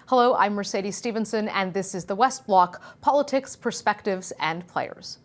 Hello, I'm Mercedes Stephenson, and this is the West Block, Politics, Perspectives, and Players.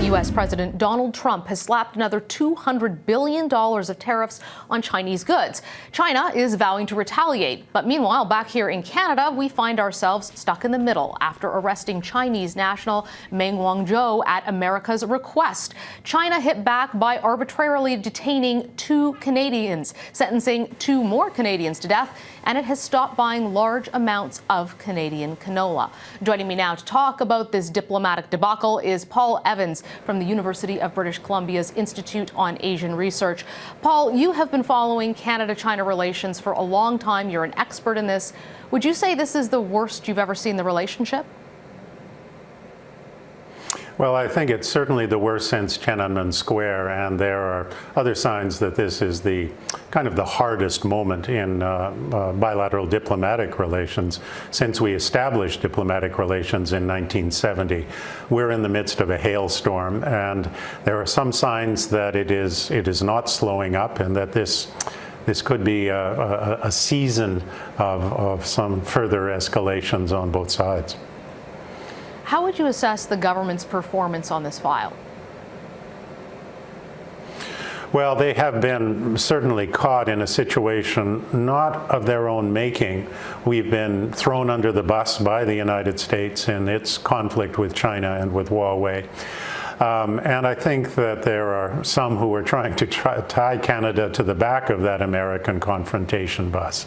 U.S. President Donald Trump has slapped another $200 billion of tariffs on Chinese goods. China is vowing to retaliate. But meanwhile, back here in Canada, we find ourselves stuck in the middle after arresting Chinese national Meng Wanzhou at America's request. China hit back by arbitrarily detaining 2 Canadians, sentencing 2 more Canadians to death, and it has stopped buying large amounts of Canadian canola. Joining me now to talk about this diplomatic debacle is Paul Evans from the University of British Columbia's Institute on Asian Research. Paul, you have been following Canada-China relations for a long time. You're an expert in this. Would you say this is the worst you've ever seen the relationship? Well, I think it's certainly the worst since Tiananmen Square, and there are other signs that this is the kind of the hardest moment in bilateral diplomatic relations since we established diplomatic relations in 1970. We're in the midst of a hailstorm, and there are some signs that it is not slowing up, and that this could be a season of some further escalations on both sides. How would you assess the government's performance on this file? Well, they have been certainly caught in a situation not of their own making. We've been thrown under the bus by the United States in its conflict with China and with Huawei. And I think that there are some who are trying to tie Canada to the back of that American confrontation bus.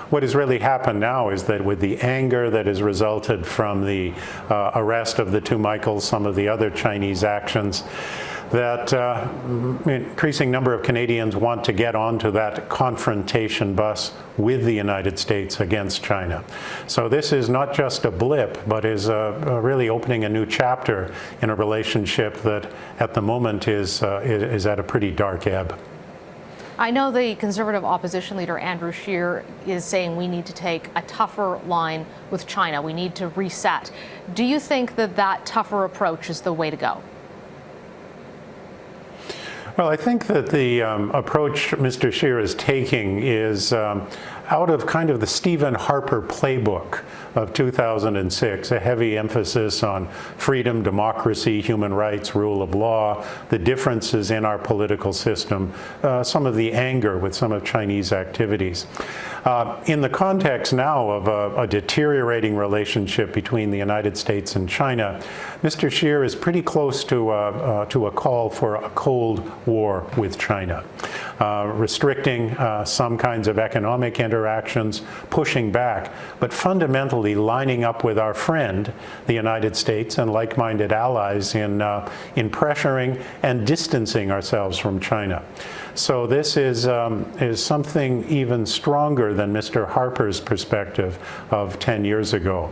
What has really happened now is that with the anger that has resulted from the arrest of the 2 Michaels, some of the other Chinese actions, that increasing number of Canadians want to get onto that confrontation bus with the United States against China. So this is not just a blip, but is really opening a new chapter in a relationship that at the moment is at a pretty dark ebb. I know the Conservative opposition leader Andrew Scheer is saying we need to take a tougher line with China. We need to reset. Do you think that that tougher approach is the way to go? Well, I think that the approach Mr. Scheer is taking is out of kind of the Stephen Harper playbook of 2006, a heavy emphasis on freedom, democracy, human rights, rule of law, the differences in our political system, some of the anger with some of Chinese activities. In the context now of a deteriorating relationship between the United States and China, Mr. Scheer is pretty close to a call for a Cold War with China, restricting some kinds of economic interactions, pushing back, but fundamentally lining up with our friend, the United States, and like-minded allies in pressuring and distancing ourselves from China. So this is something even stronger than Mr. Harper's perspective of 10 years ago.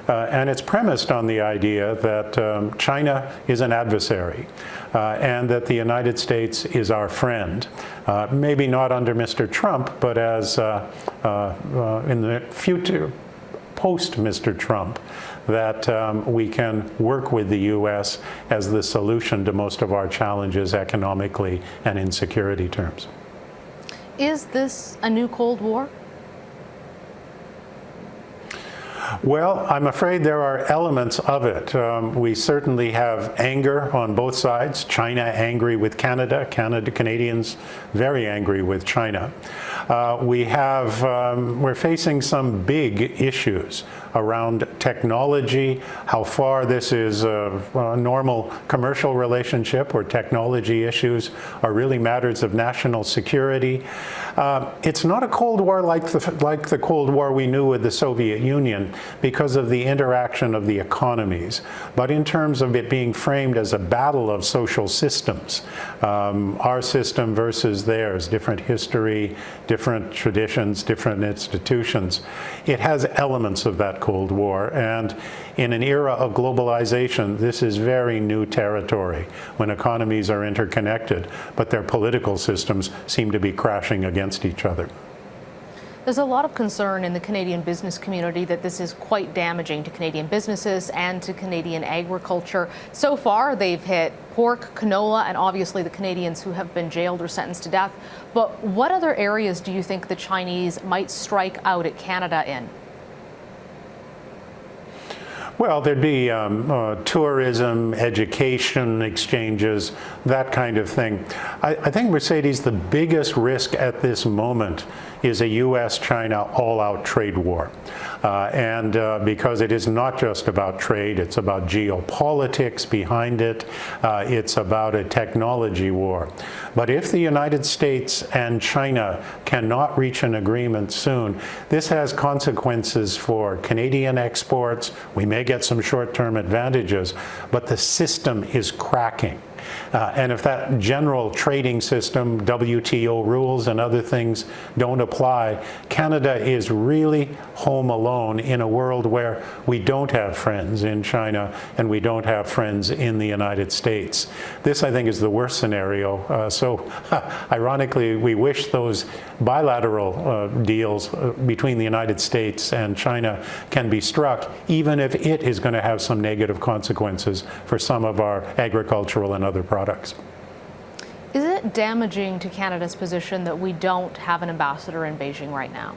And it's premised on the idea that China is an adversary and that the United States is our friend. Maybe not under Mr. Trump, but as in the future, post Mr. Trump, that we can work with the U.S. as the solution to most of our challenges economically and in security terms. Is this a new Cold War? Well, I'm afraid there are elements of it. We certainly have anger on both sides. China angry with Canada, Canadians very angry with China. We're facing some big issues around technology, how far this is a normal commercial relationship where technology issues are really matters of national security. It's not a Cold War like the Cold War we knew with the Soviet Union because of the interaction of the economies, but in terms of it being framed as a battle of social systems, our system versus theirs, different history, different traditions, different institutions. It has elements of that Cold War, and in an era of globalization, this is very new territory when economies are interconnected, but their political systems seem to be crashing against each other. There's a lot of concern in the Canadian business community that this is quite damaging to Canadian businesses and to Canadian agriculture. So far, they've hit pork, canola, and obviously the Canadians who have been jailed or sentenced to death. But what other areas do you think the Chinese might strike out at Canada in? Well, there'd be tourism, education exchanges, that kind of thing. I think, Mercedes, the biggest risk at this moment is a U.S.-China all-out trade war. Because it is not just about trade, it's about geopolitics behind it, it's about a technology war. But if the United States and China cannot reach an agreement soon, this has consequences for Canadian exports. We may get some short-term advantages, but the system is cracking. And if that general trading system, WTO rules and other things don't apply, Canada is really home alone in a world where we don't have friends in China and we don't have friends in the United States. This, I think, is the worst scenario. So ironically, we wish those bilateral deals between the United States and China can be struck, even if it is going to have some negative consequences for some of our agricultural and other products. Is it damaging to Canada's position that we don't have an ambassador in Beijing right now?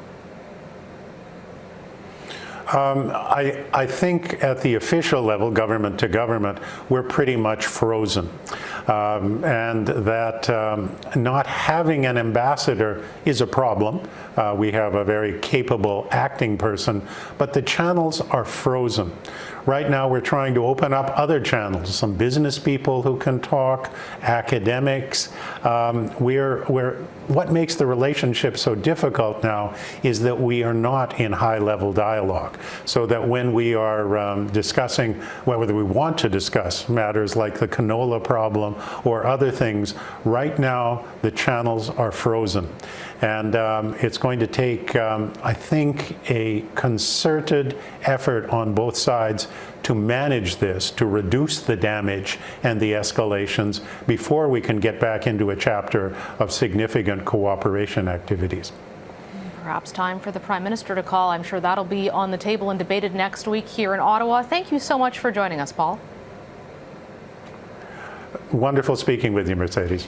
I think at the official level, government to government, we're pretty much frozen. And that not having an ambassador is a problem. We have a very capable acting person, but the channels are frozen. Right now, we're trying to open up other channels, some business people who can talk, academics. What makes the relationship so difficult now is that we are not in high-level dialogue, so that when we are discussing, whether we want to discuss matters like the canola problem or other things, right now the channels are frozen. And it's going to take, I think, a concerted effort on both sides to manage this, to reduce the damage and the escalations before we can get back into a chapter of significant cooperation activities. Perhaps time for the Prime Minister to call. I'm sure that'll be on the table and debated next week here in Ottawa. Thank you so much for joining us, Paul. Wonderful speaking with you, Mercedes.